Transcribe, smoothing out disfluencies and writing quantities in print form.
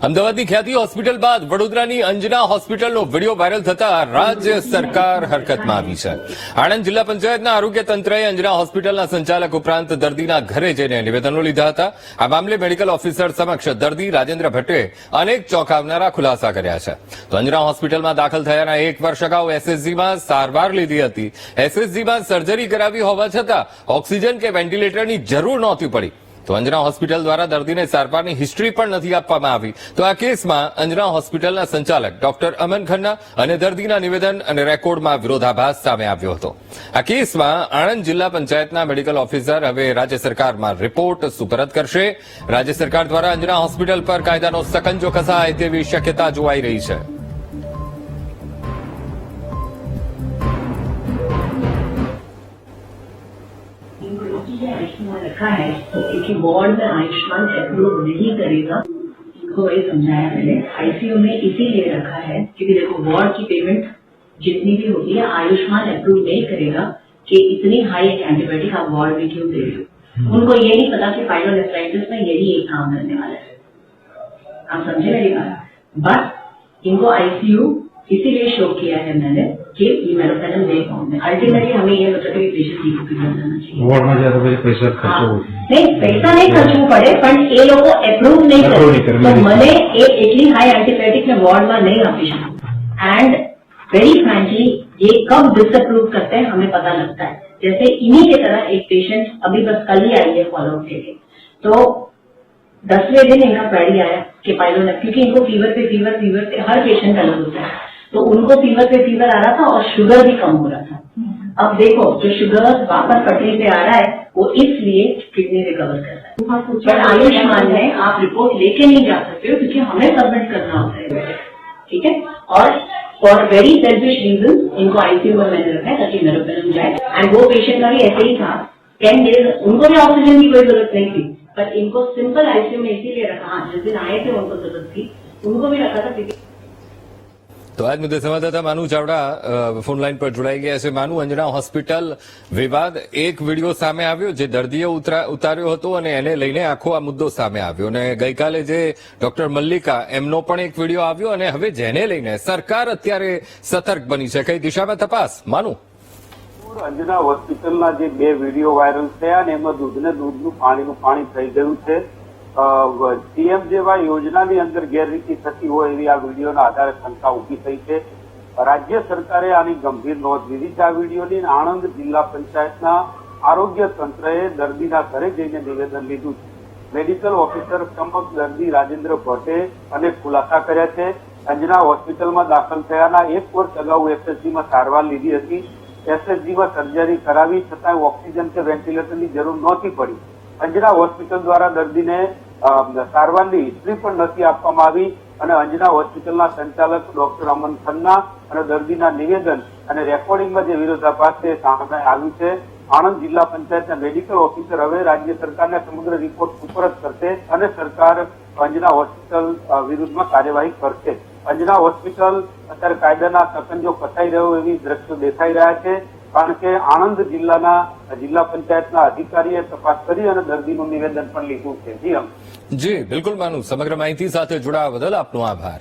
અમદાવાદની ખ્યાતિ હોસ્પિટલ બાદ વડોદરાની અંજના હોસ્પિટલનો વિડીયો વાયરલ થતા રાજ્ય સરકાર હરકતમાં આવી છે. આણંદ જિલ્લા પંચાયતના આરોગ્ય તંત્રએ અંજના હોસ્પિટલના સંચાલક ઉપરાંત દર્દીના ઘરે જઈને નિવેદનો લીધા હતા. આ મામલે મેડિકલ ઓફિસર સમક્ષ દર્દી રાજેન્દ્ર ભટ્ટે અનેક ચોંકાવનારા ખુલાસા કર્યા છે. તો અંજના હોસ્પિટલમાં દાખલ થયાના 1 વર્ષ અગાઉ એસએસજીમાં સારવાર લીધી હતી. એસએસજીમાં સર્જરી કરાવી હોવા છતાં ઓક્સિજન કે વેન્ટિલેટરની જરૂર નહોતી પડી. તો અંજના હોસ્પિટલ દ્વારા દર્દીને સારવારની હિસ્ટ્રી પણ નથી આપવામાં આવી. તો આ કેસમાં અંજના હોસ્પિટલના સંચાલક ડોક્ટર અમન ખન્ના અને દર્દીના નિવેદન અને રેકોર્ડમાં વિરોધાભાસ સામે આવ્યો હતો. આ કેસમાં આણંદ જિલ્લા પંચાયતના મેડિકલ ઓફિસર હવે રાજ્ય સરકારમાં રિપોર્ટ સુપરત કરશે. રાજ્ય સરકાર દ્વારા અંજના હોસ્પિટલ પર કાયદાનો સકંજો કસાય તેવી શક્યતા જોવાઈ રહી છે. आयुष्मान रखा है क्योंकि वार्ड में आयुष्मान अप्रूव नहीं करेगा, इनको ये समझाया मैंने. आईसीयू में इसीलिए रखा है क्योंकि देखो वार्ड की पेमेंट जितनी भी होती है आयुष्मान अप्रूव नहीं करेगा कि इतनी हाई एंटीबायोटिक आप वार्ड में क्यों दे रहे हो. उनको ये नहीं पता कि पाइलोनेफ्राइटिस में यही एक काम करने वाला है. आप समझे मेरी बात. बट इनको आईसीयू इसीलिए शो किया है मैंने कि ये मेरोपेनम दे पाऊंगे. अल्टीमेटली हमें ये मतलब कि पेशेंट की कॉपी कर देना चाहिए. वार्ड में ज्यादा पैसा खर्च हो नहीं, पैसा नहीं खर्चવું પડે પણ એ લોકો એપ્રૂવ નહીં કરે તો મને એ એટલી હાઈ એન્ટીબાયોટિક ને વોર્ડમાં नहीं આપી શકું. एंड वेरी फ्रैंकली ये कब डिसअप्रूव करते हैं हमें पता लगता है. जैसे इन्हीं की तरह एक पेशेंट अभी बस कल ही आई है फॉलोअप के लिए, तो 10वें दिन इनका क्वेरी आया कि पाइलोन, क्योंकि इनको फीवर पे हर पेशेंट अलग होता है, तो उनको फीवर पे फीवर आ रहा था और शुगर भी कम हो रहा था. अब देखो जो शुगर वापस पटरी पे आ रहा है वो इसलिए किडनी रिकवर कर रहा है. बट आयुष्मान में आप रिपोर्ट लेके नहीं जा सकते हो क्योंकि हमें सबमिट करना होता है. ठीक है. और फॉर वेरी सेल्फिश रीजन इनको आईसीयू में मैंने रखा है ताकि मेरोपेनम जाए. एंड वो पेशेंट का भी ऐसे ही था. 10 डेज उनको भी ऑक्सीजन की कोई जरूरत नहीं थी, पर इनको सिंपल आईसीयू में इसीलिए रखा. हाँ, जिस दिन आए थे उनको जरूरत थी, उनको भी रखा था क्योंकि તો આજ મુદ્દે સંવાદદાતા માનુ ચાવડા ફોનલાઈન પર જોડાઈ ગયા છે. માનુ, અંજના હોસ્પિટલ વિવાદ, એક વિડીયો સામે આવ્યો જે દર્દીએ ઉતાર્યો હતો અને એને લઈને આખો આ મુદ્દો સામે આવ્યો, અને ગઈકાલે જે ડોક્ટર મલ્લિકા એમનો પણ એક વિડીયો આવ્યો, અને હવે જેને લઈને સરકાર અત્યારે સતર્ક બની છે. કઈ દિશામાં તપાસ, માનુ? અંજના હોસ્પિટલના જે 2 વિડીયો વાયરલ થયા અને એમાં દૂધને દૂધનું પાણીનું પાણી થઈ ગયું છે. સીએમ જેવા યોજનાની અંદર ગેરરીતિ થતી હોય એવી આ વિડીયોના આધારે શંકા ઉભી થઈ છે. રાજ્ય સરકારે આની ગંભીર નોંધ લીધી છે. આ વિડીયોની આણંદ જિલ્લા પંચાયતના આરોગ્ય તંત્રએ દર્દીના ઘરે જઈને નિવેદન લીધું છે. મેડિકલ ઓફિસર સમક્ષ દર્દી રાજેન્દ્ર ભટ્ટે અનેક ખુલાસા કર્યા છે. અંજના હોસ્પિટલમાં દાખલ થયાના 1 વર્ષ અગાઉ એસએસજીમાં સારવાર લીધી હતી. એસએસજીમાં સર્જરી કરાવી છતાં ઓક્સિજન કે વેન્ટિલેટરની જરૂર નહોતી પડી. અંજના હોસ્પિટલ દ્વારા દર્દીને સારવારની હિસ્ટ્રી પણ નથી આપવામાં આવી અને અંજના હોસ્પિટલના સંચાલક ડોક્ટર અમન ખન્ના અને દર્દીના નિવેદન અને રેકોર્ડિંગમાં જે વિરોધાભાસ છે સામે આવ્યું છે. આણંદ જિલ્લા પંચાયતના મેડિકલ ઓફિસર હવે રાજ્ય સરકારને સમગ્ર રિપોર્ટ સુપરત કરશે અને સરકાર અંજના હોસ્પિટલ વિરુદ્ધમાં કાર્યવાહી કરશે. અંજના હોસ્પિટલ અત્યારે કાયદાના સકંજો કસાઈ રહ્યો એવી દ્રશ્યો દેખાઈ રહ્યા છે, કારણ કે આણંદ જિલ્લાના જિલ્લા પંચાયતના અધિકારીએ તપાસ કરી અને દર્દીનું નિવેદન પણ લીધું છે. જી જી બિલકુલ માનુ, સમગ્ર માહિતી સાથે જોડાવા બદલ આપનો આભાર.